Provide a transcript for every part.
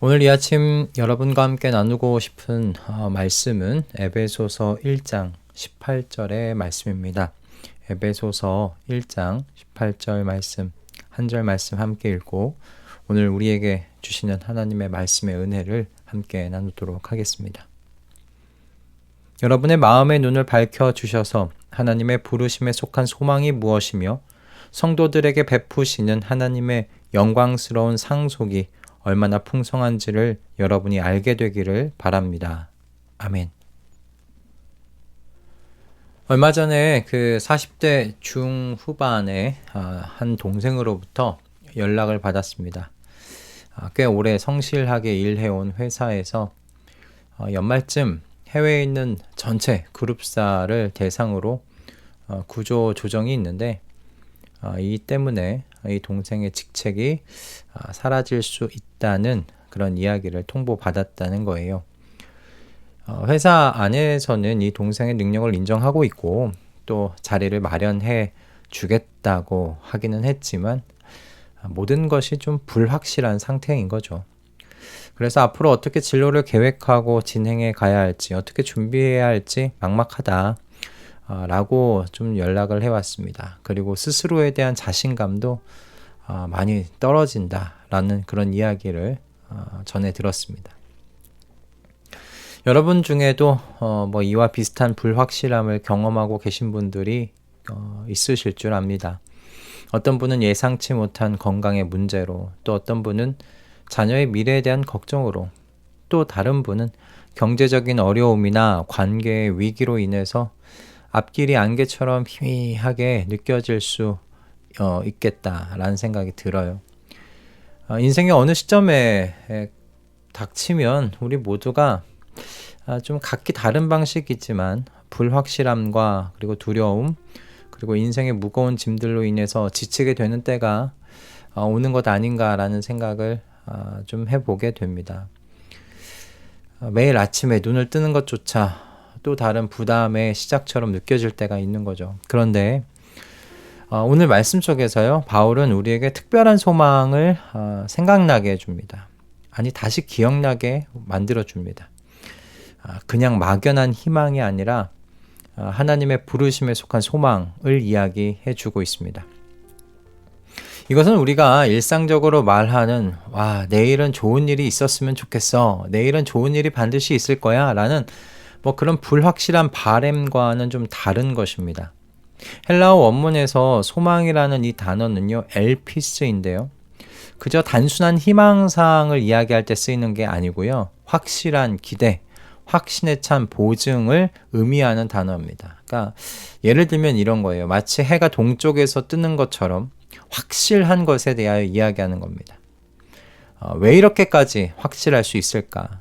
오늘 이 아침 여러분과 함께 나누고 싶은 말씀은 에베소서 1장 18절의 말씀입니다. 에베소서 1장 18절 말씀, 한 절 말씀 함께 읽고 오늘 우리에게 주시는 하나님의 말씀의 은혜를 함께 나누도록 하겠습니다. 여러분의 마음의 눈을 밝혀주셔서 하나님의 부르심에 속한 소망이 무엇이며 성도들에게 베푸시는 하나님의 영광스러운 상속이 얼마나 풍성한지를 여러분이 알게 되기를 바랍니다. 아멘. 얼마 전에 그 40대 중후반의 한 동생으로부터 연락을 받았습니다. 꽤 오래 성실하게 일해온 회사에서 연말쯤 해외에 있는 전체 그룹사를 대상으로 구조 조정이 있는데 이 때문에 이 동생의 직책이 사라질 수 있다는 그런 이야기를 통보받았다는 거예요. 회사 안에서는 이 동생의 능력을 인정하고 있고 또 자리를 마련해 주겠다고 하기는 했지만 모든 것이 좀 불확실한 상태인 거죠. 그래서 앞으로 어떻게 진로를 계획하고 진행해 가야 할지, 어떻게 준비해야 할지 막막하다 라고 좀 연락을 해왔습니다. 그리고 스스로에 대한 자신감도 많이 떨어진다라는 그런 이야기를 전해 들었습니다. 여러분 중에도 이와 비슷한 불확실함을 경험하고 계신 분들이 있으실 줄 압니다. 어떤 분은 예상치 못한 건강의 문제로, 또 어떤 분은 자녀의 미래에 대한 걱정으로, 또 다른 분은 경제적인 어려움이나 관계의 위기로 인해서 앞길이 안개처럼 희미하게 느껴질 수 있겠다라는 생각이 들어요. 인생의 어느 시점에 닥치면 우리 모두가 좀 각기 다른 방식이지만 불확실함과 그리고 두려움, 그리고 인생의 무거운 짐들로 인해서 지치게 되는 때가 오는 것 아닌가라는 생각을 좀 해보게 됩니다. 매일 아침에 눈을 뜨는 것조차 또 다른 부담의 시작처럼 느껴질 때가 있는 거죠. 그런데 오늘 말씀 속에서요, 바울은 우리에게 특별한 소망을 생각나게 해줍니다. 아니, 다시 기억나게 만들어줍니다. 그냥 막연한 희망이 아니라 하나님의 부르심에 속한 소망을 이야기해주고 있습니다. 이것은 우리가 일상적으로 말하는 내일은 좋은 일이 있었으면 좋겠어, 내일은 좋은 일이 반드시 있을 거야 라는 그런 불확실한 바램과는 좀 다른 것입니다. 헬라어 원문에서 소망이라는 이 단어는요, 엘피스인데요. 그저 단순한 희망사항을 이야기할 때 쓰이는 게 아니고요, 확실한 기대, 확신에 찬 보증을 의미하는 단어입니다. 그러니까 예를 들면 이런 거예요. 마치 해가 동쪽에서 뜨는 것처럼 확실한 것에 대하여 이야기하는 겁니다. 왜 이렇게까지 확실할 수 있을까?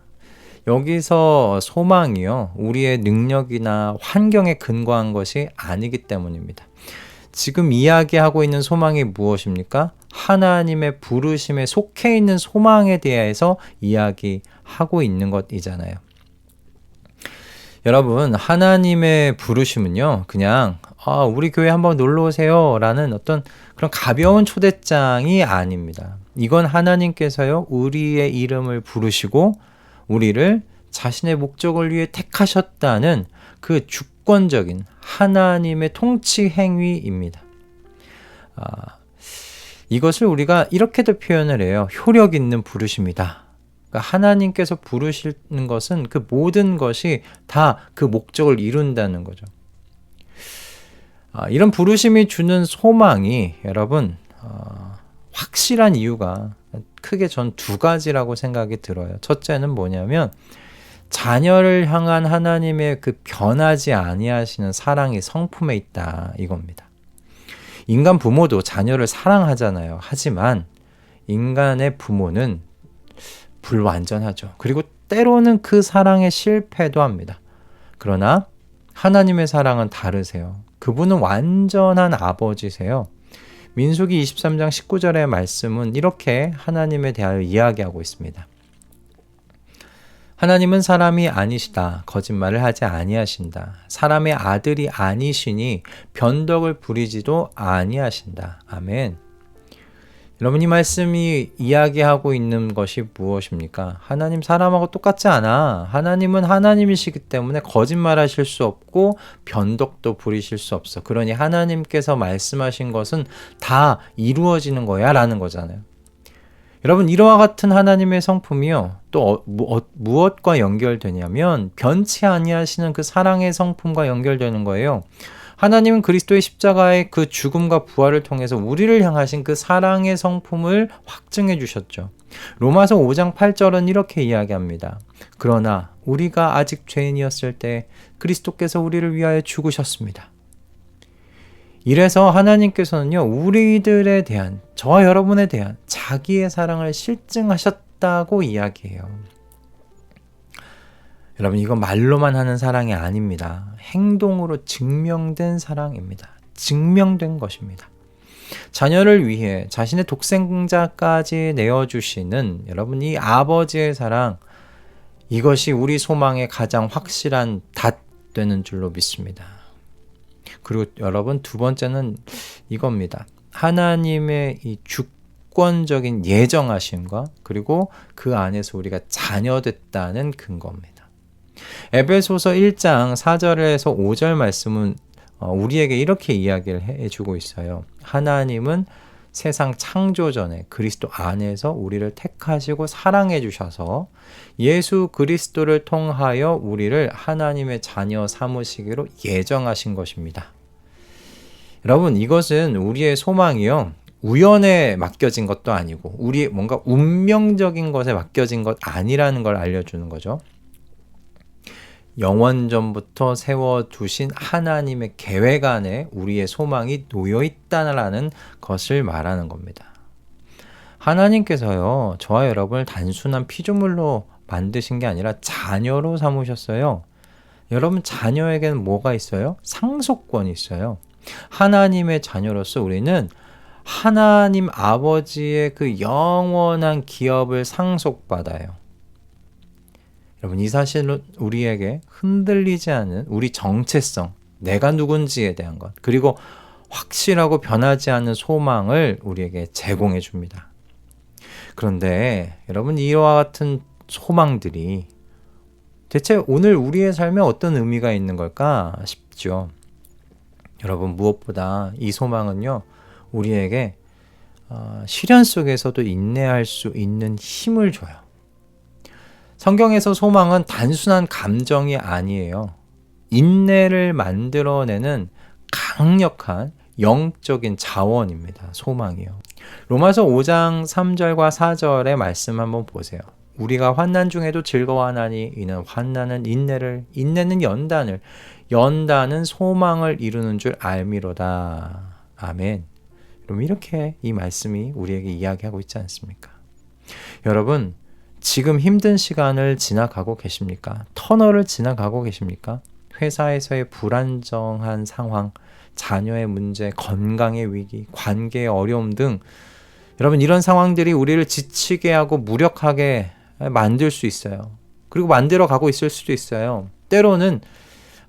여기서 소망이요, 우리의 능력이나 환경에 근거한 것이 아니기 때문입니다. 지금 이야기하고 있는 소망이 무엇입니까? 하나님의 부르심에 속해 있는 소망에 대해서 이야기하고 있는 것이잖아요. 여러분, 하나님의 부르심은요, 그냥 우리 교회 한번 놀러 오세요 라는 어떤 그런 가벼운 초대장이 아닙니다. 이건 하나님께서요, 우리의 이름을 부르시고 우리를 자신의 목적을 위해 택하셨다는 그 주권적인 하나님의 통치 행위입니다. 이것을 우리가 이렇게도 표현을 해요. 효력 있는 부르심이다. 그러니까 하나님께서 부르시는 것은 그 모든 것이 다 그 목적을 이룬다는 거죠. 이런 부르심이 주는 소망이 여러분 확실한 이유가 크게 전 두 가지라고 생각이 들어요. 첫째는 뭐냐면 자녀를 향한 하나님의 그 변하지 아니하시는 사랑이 성품에 있다, 이겁니다. 인간 부모도 자녀를 사랑하잖아요. 하지만 인간의 부모는 불완전하죠. 그리고 때로는 그 사랑에 실패도 합니다. 그러나 하나님의 사랑은 다르세요. 그분은 완전한 아버지세요. 민수기 23장 19절의 말씀은 이렇게 하나님에 대하여 이야기하고 있습니다. 하나님은 사람이 아니시다. 거짓말을 하지 아니하신다. 사람의 아들이 아니시니 변덕을 부리지도 아니하신다. 아멘. 여러분, 이 말씀이 이야기하고 있는 것이 무엇입니까? 하나님 사람하고 똑같지 않아. 하나님은 하나님이시기 때문에 거짓말하실 수 없고 변덕도 부리실 수 없어. 그러니 하나님께서 말씀하신 것은 다 이루어지는 거야 라는 거잖아요. 여러분, 이와 같은 하나님의 성품이요, 또 무엇과 연결되냐면 변치 아니하시는 그 사랑의 성품과 연결되는 거예요. 하나님은 그리스도의 십자가의 그 죽음과 부활을 통해서 우리를 향하신 그 사랑의 성품을 확증해 주셨죠. 로마서 5장 8절은 이렇게 이야기합니다. 그러나 우리가 아직 죄인이었을 때 그리스도께서 우리를 위하여 죽으셨습니다. 이래서 하나님께서는요, 우리들에 대한, 저와 여러분에 대한 자기의 사랑을 실증하셨다고 이야기해요. 여러분, 이건 말로만 하는 사랑이 아닙니다. 행동으로 증명된 사랑입니다. 증명된 것입니다. 자녀를 위해 자신의 독생자까지 내어주시는 여러분, 이 아버지의 사랑, 이것이 우리 소망의 가장 확실한 닷되는 줄로 믿습니다. 그리고 여러분, 두 번째는 이겁니다. 하나님의 이 주권적인 예정하심과 그리고 그 안에서 우리가 자녀됐다는 근거입니다. 에베소서 1장 4절에서 5절 말씀은 우리에게 이렇게 이야기를 해주고 있어요. 하나님은 세상 창조 전에 그리스도 안에서 우리를 택하시고 사랑해 주셔서 예수 그리스도를 통하여 우리를 하나님의 자녀 삼으시기로 예정하신 것입니다. 여러분, 이것은 우리의 소망이요, 우연에 맡겨진 것도 아니고 우리의 뭔가 운명적인 것에 맡겨진 것 아니라는 걸 알려주는 거죠. 영원전부터 세워두신 하나님의 계획 안에 우리의 소망이 놓여있다는 것을 말하는 겁니다. 하나님께서요, 저와 여러분을 단순한 피조물로 만드신 게 아니라 자녀로 삼으셨어요. 여러분, 자녀에게는 뭐가 있어요? 상속권이 있어요. 하나님의 자녀로서 우리는 하나님 아버지의 그 영원한 기업을 상속받아요. 여러분, 이 사실은 우리에게 흔들리지 않은 우리 정체성, 내가 누군지에 대한 것, 그리고 확실하고 변하지 않는 소망을 우리에게 제공해 줍니다. 그런데 여러분, 이와 같은 소망들이 대체 오늘 우리의 삶에 어떤 의미가 있는 걸까 싶죠. 여러분, 무엇보다 이 소망은요, 우리에게 시련 속에서도 인내할 수 있는 힘을 줘요. 성경에서 소망은 단순한 감정이 아니에요. 인내를 만들어내는 강력한 영적인 자원입니다. 소망이요. 로마서 5장 3절과 4절의 말씀 한번 보세요. 우리가 환난 중에도 즐거워하나니 이는 환난은 인내를, 인내는 연단을, 연단은 소망을 이루는 줄 알미로다. 아멘. 그럼 이렇게 이 말씀이 우리에게 이야기하고 있지 않습니까? 여러분, 지금 힘든 시간을 지나가고 계십니까? 터널을 지나가고 계십니까? 회사에서의 불안정한 상황, 자녀의 문제, 건강의 위기, 관계의 어려움 등 여러분, 이런 상황들이 우리를 지치게 하고 무력하게 만들 수 있어요. 그리고 만들어 가고 있을 수도 있어요. 때로는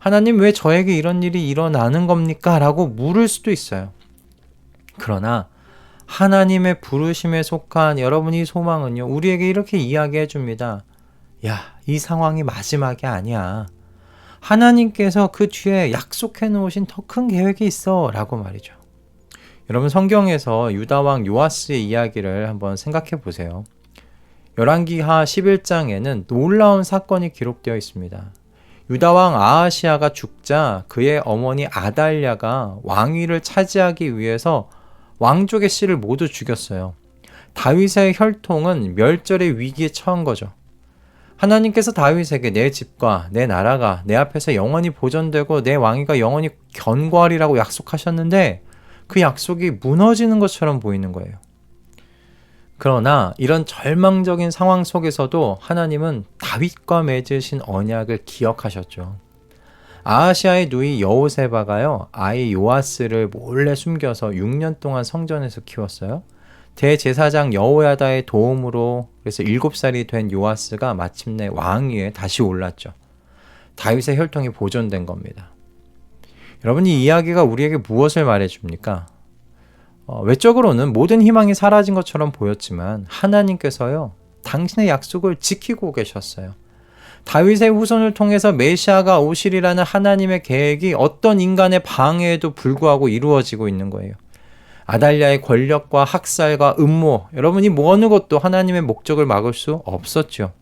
하나님, 왜 저에게 이런 일이 일어나는 겁니까? 라고 물을 수도 있어요. 그러나 하나님의 부르심에 속한 여러분의 소망은요, 우리에게 이렇게 이야기해 줍니다. 야, 이 상황이 마지막이 아니야. 하나님께서 그 뒤에 약속해 놓으신 더 큰 계획이 있어 라고 말이죠. 여러분, 성경에서 유다왕 요아스의 이야기를 한번 생각해 보세요. 열왕기하 11장에는 놀라운 사건이 기록되어 있습니다. 유다왕 아하시아가 죽자 그의 어머니 아달랴가 왕위를 차지하기 위해서 왕족의 씨를 모두 죽였어요. 다윗의 혈통은 멸절의 위기에 처한 거죠. 하나님께서 다윗에게 내 집과 내 나라가 내 앞에서 영원히 보존되고 내 왕위가 영원히 견고하리라고 약속하셨는데 그 약속이 무너지는 것처럼 보이는 거예요. 그러나 이런 절망적인 상황 속에서도 하나님은 다윗과 맺으신 언약을 기억하셨죠. 아하시아의 누이 여호세바가요, 아이 요아스를 몰래 숨겨서 6년 동안 성전에서 키웠어요. 대제사장 여호야다의 도움으로 그래서 7살이 된 요아스가 마침내 왕위에 다시 올랐죠. 다윗의 혈통이 보존된 겁니다. 여러분, 이 이야기가 우리에게 무엇을 말해줍니까? 외적으로는 모든 희망이 사라진 것처럼 보였지만 하나님께서요, 당신의 약속을 지키고 계셨어요. 다윗의 후손을 통해서 메시아가 오시리라는 하나님의 계획이 어떤 인간의 방해에도 불구하고 이루어지고 있는 거예요. 아달랴의 권력과 학살과 음모, 여러분이 어느 것도 하나님의 목적을 막을 수 없었죠.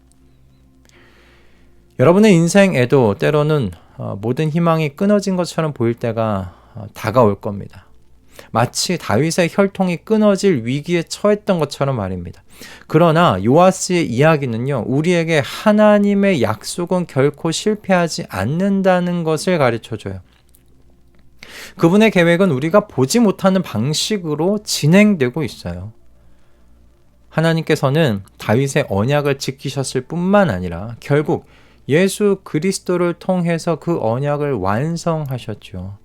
여러분의 인생에도 때로는 모든 희망이 끊어진 것처럼 보일 때가 다가올 겁니다. 마치 다윗의 혈통이 끊어질 위기에 처했던 것처럼 말입니다. 그러나 요아스의 이야기는요, 우리에게 하나님의 약속은 결코 실패하지 않는다는 것을 가르쳐줘요. 그분의 계획은 우리가 보지 못하는 방식으로 진행되고 있어요. 하나님께서는 다윗의 언약을 지키셨을 뿐만 아니라 결국 예수 그리스도를 통해서 그 언약을 완성하셨죠.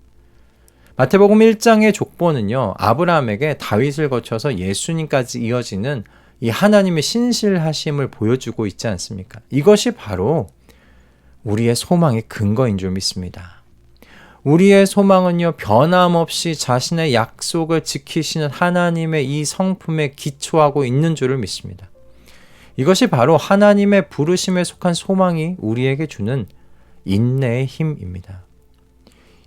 마태복음 1장의 족보는요, 아브라함에게 다윗을 거쳐서 예수님까지 이어지는 이 하나님의 신실하심을 보여주고 있지 않습니까? 이것이 바로 우리의 소망의 근거인 줄 믿습니다. 우리의 소망은요, 변함없이 자신의 약속을 지키시는 하나님의 이 성품에 기초하고 있는 줄을 믿습니다. 이것이 바로 하나님의 부르심에 속한 소망이 우리에게 주는 인내의 힘입니다.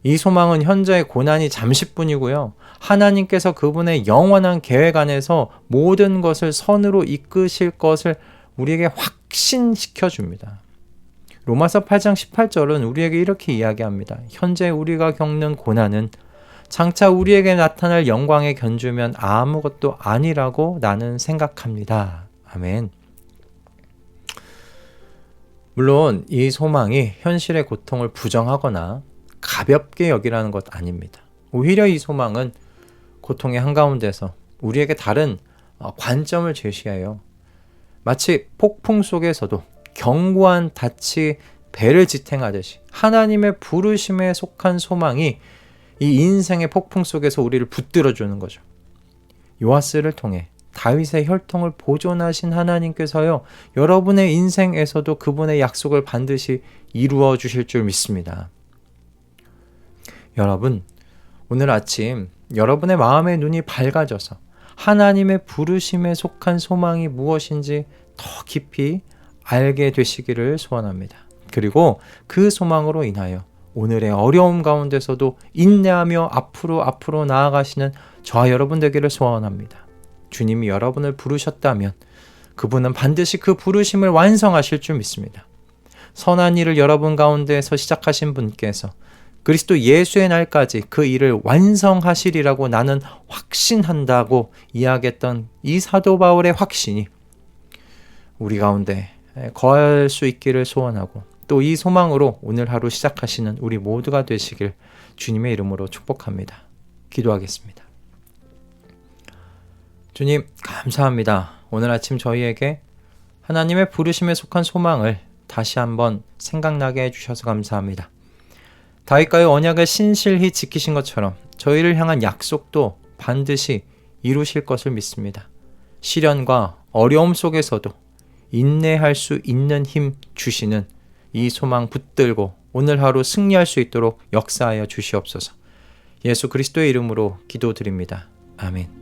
이 소망은 현재의 고난이 잠시뿐이고요, 하나님께서 그분의 영원한 계획 안에서 모든 것을 선으로 이끄실 것을 우리에게 확신시켜 줍니다. 로마서 8장 18절은 우리에게 이렇게 이야기합니다. 현재 우리가 겪는 고난은 장차 우리에게 나타날 영광에 견주면 아무것도 아니라고 나는 생각합니다. 아멘. 물론 이 소망이 현실의 고통을 부정하거나 가볍게 여기라는 것 아닙니다. 오히려 이 소망은 고통의 한가운데서 우리에게 다른 관점을 제시해요. 마치 폭풍 속에서도 견고한 닻이 배를 지탱하듯이 하나님의 부르심에 속한 소망이 이 인생의 폭풍 속에서 우리를 붙들어주는 거죠. 요아스를 통해 다윗의 혈통을 보존하신 하나님께서요, 여러분의 인생에서도 그분의 약속을 반드시 이루어 주실 줄 믿습니다. 여러분, 오늘 아침 여러분의 마음의 눈이 밝아져서 하나님의 부르심에 속한 소망이 무엇인지 더 깊이 알게 되시기를 소원합니다. 그리고 그 소망으로 인하여 오늘의 어려움 가운데서도 인내하며 앞으로 나아가시는 저와 여러분 되기를 소원합니다. 주님이 여러분을 부르셨다면 그분은 반드시 그 부르심을 완성하실 줄 믿습니다. 선한 일을 여러분 가운데에서 시작하신 분께서 그리스도 예수의 날까지 그 일을 완성하시리라고 나는 확신한다고 이야기했던 이 사도 바울의 확신이 우리 가운데 거할 수 있기를 소원하고, 또 이 소망으로 오늘 하루 시작하시는 우리 모두가 되시길 주님의 이름으로 축복합니다. 기도하겠습니다. 주님, 감사합니다. 오늘 아침 저희에게 하나님의 부르심에 속한 소망을 다시 한번 생각나게 해주셔서 감사합니다. 다윗과의 언약을 신실히 지키신 것처럼 저희를 향한 약속도 반드시 이루실 것을 믿습니다. 시련과 어려움 속에서도 인내할 수 있는 힘 주시는 이 소망 붙들고 오늘 하루 승리할 수 있도록 역사하여 주시옵소서. 예수 그리스도의 이름으로 기도드립니다. 아멘.